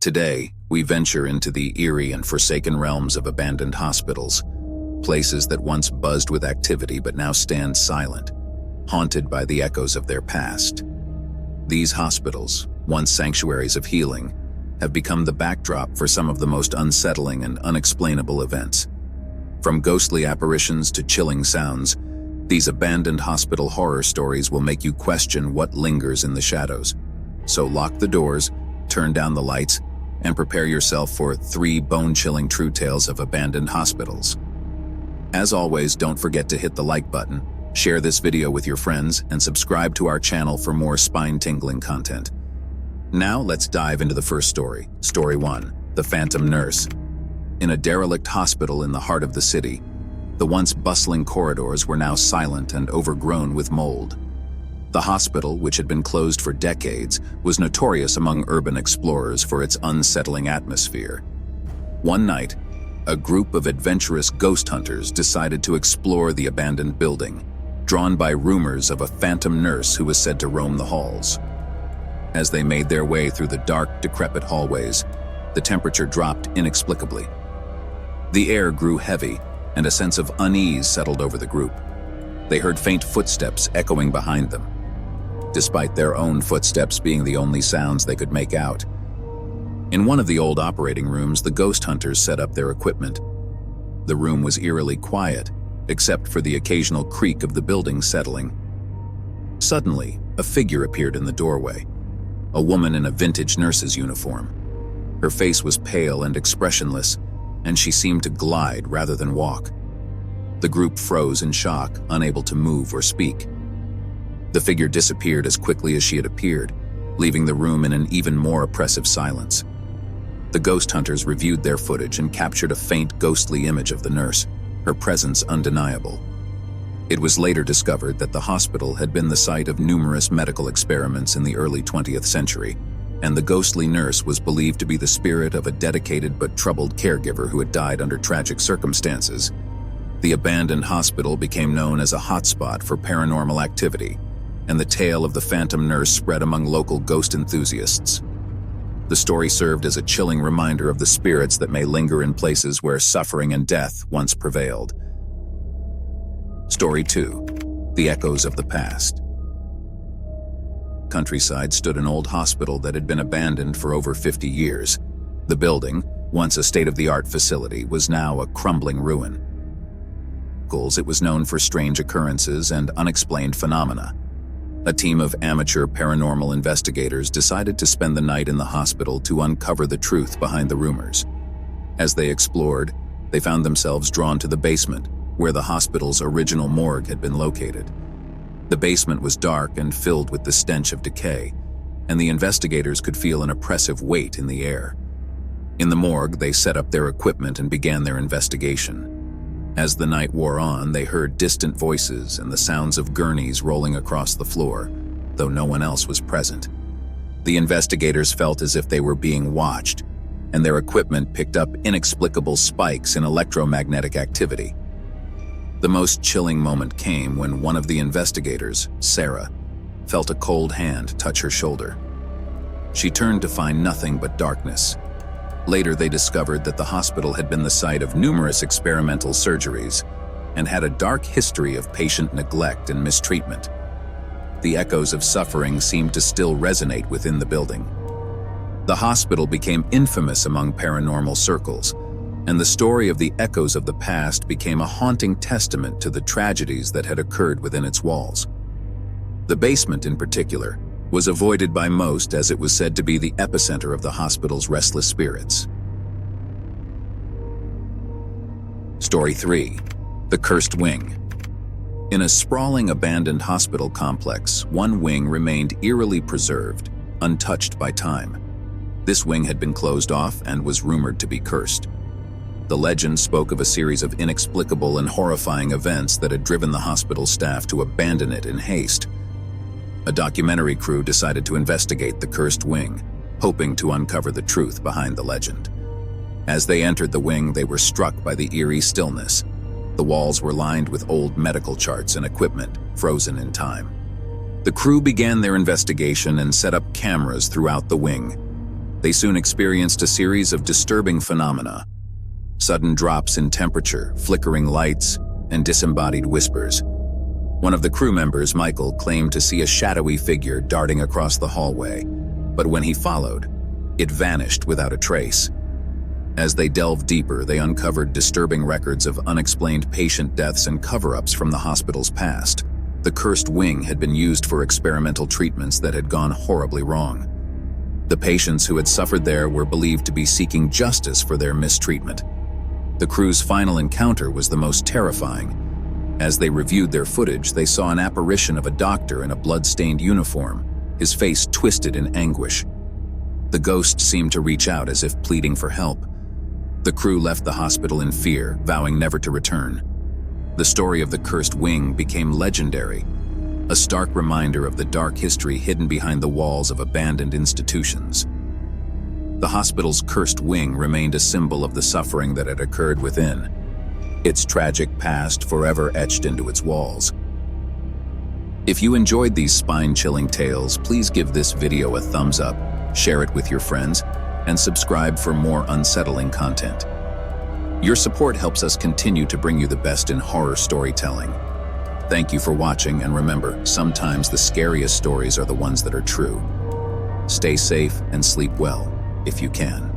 Today, we venture into the eerie and forsaken realms of abandoned hospitals, places that once buzzed with activity but now stand silent, haunted by the echoes of their past. These hospitals, once sanctuaries of healing, have become the backdrop for some of the most unsettling and unexplainable events. From ghostly apparitions to chilling sounds, these abandoned hospital horror stories will make you question what lingers in the shadows. So lock the doors, turn down the lights, and prepare yourself for 3 bone-chilling true tales of abandoned hospitals. As always, don't forget to hit the like button, share this video with your friends, and subscribe to our channel for more spine-tingling content. Now let's dive into the first story. Story 1. The Phantom Nurse. In a derelict hospital in the heart of the city, the once bustling corridors were now silent and overgrown with mold. The hospital, which had been closed for decades, was notorious among urban explorers for its unsettling atmosphere. One night, a group of adventurous ghost hunters decided to explore the abandoned building, drawn by rumors of a phantom nurse who was said to roam the halls. As they made their way through the dark, decrepit hallways, the temperature dropped inexplicably. The air grew heavy, and a sense of unease settled over the group. They heard faint footsteps echoing behind them, despite their own footsteps being the only sounds they could make out. In one of the old operating rooms, the ghost hunters set up their equipment. The room was eerily quiet, except for the occasional creak of the building settling. Suddenly, a figure appeared in the doorway, a woman in a vintage nurse's uniform. Her face was pale and expressionless, and she seemed to glide rather than walk. The group froze in shock, unable to move or speak. The figure disappeared as quickly as she had appeared, leaving the room in an even more oppressive silence. The ghost hunters reviewed their footage and captured a faint, ghostly image of the nurse, her presence undeniable. It was later discovered that the hospital had been the site of numerous medical experiments in the early 20th century, and the ghostly nurse was believed to be the spirit of a dedicated but troubled caregiver who had died under tragic circumstances. The abandoned hospital became known as a hotspot for paranormal activity, and the tale of the phantom nurse spread among local ghost enthusiasts. The story served as a chilling reminder of the spirits that may linger in places where suffering and death once prevailed. Story 2. The Echoes of the Past. Countryside stood an old hospital that had been abandoned for over 50 years. The building, once a state-of-the-art facility, was now a crumbling ruin. It was known for strange occurrences and unexplained phenomena. A team of amateur paranormal investigators decided to spend the night in the hospital to uncover the truth behind the rumors. As they explored, they found themselves drawn to the basement, where the hospital's original morgue had been located. The basement was dark and filled with the stench of decay, and the investigators could feel an oppressive weight in the air. In the morgue, they set up their equipment and began their investigation. As the night wore on, they heard distant voices and the sounds of gurneys rolling across the floor, though no one else was present. The investigators felt as if they were being watched, and their equipment picked up inexplicable spikes in electromagnetic activity. The most chilling moment came when one of the investigators, Sarah, felt a cold hand touch her shoulder. She turned to find nothing but darkness. Later, they discovered that the hospital had been the site of numerous experimental surgeries and had a dark history of patient neglect and mistreatment. The echoes of suffering seemed to still resonate within the building. The hospital became infamous among paranormal circles, and the story of the echoes of the past became a haunting testament to the tragedies that had occurred within its walls. The basement, in particular, was avoided by most as it was said to be the epicenter of the hospital's restless spirits. Story 3. The Cursed Wing. In a sprawling abandoned hospital complex, one wing remained eerily preserved, untouched by time. This wing had been closed off and was rumored to be cursed. The legend spoke of a series of inexplicable and horrifying events that had driven the hospital staff to abandon it in haste. A documentary crew decided to investigate the cursed wing, hoping to uncover the truth behind the legend. As they entered the wing, they were struck by the eerie stillness. The walls were lined with old medical charts and equipment, frozen in time. The crew began their investigation and set up cameras throughout the wing. They soon experienced a series of disturbing phenomena: sudden drops in temperature, flickering lights, and disembodied whispers. One of the crew members, Michael, claimed to see a shadowy figure darting across the hallway, but when he followed, it vanished without a trace. As they delved deeper, they uncovered disturbing records of unexplained patient deaths and cover-ups from the hospital's past. The cursed wing had been used for experimental treatments that had gone horribly wrong. The patients who had suffered there were believed to be seeking justice for their mistreatment. The crew's final encounter was the most terrifying. As they reviewed their footage, they saw an apparition of a doctor in a blood-stained uniform, his face twisted in anguish. The ghost seemed to reach out as if pleading for help. The crew left the hospital in fear, vowing never to return. The story of the cursed wing became legendary, a stark reminder of the dark history hidden behind the walls of abandoned institutions. The hospital's cursed wing remained a symbol of the suffering that had occurred within, its tragic past forever etched into its walls. If you enjoyed these spine-chilling tales, please give this video a thumbs up, share it with your friends, and subscribe for more unsettling content. Your support helps us continue to bring you the best in horror storytelling. Thank you for watching, and remember, sometimes the scariest stories are the ones that are true. Stay safe and sleep well, if you can.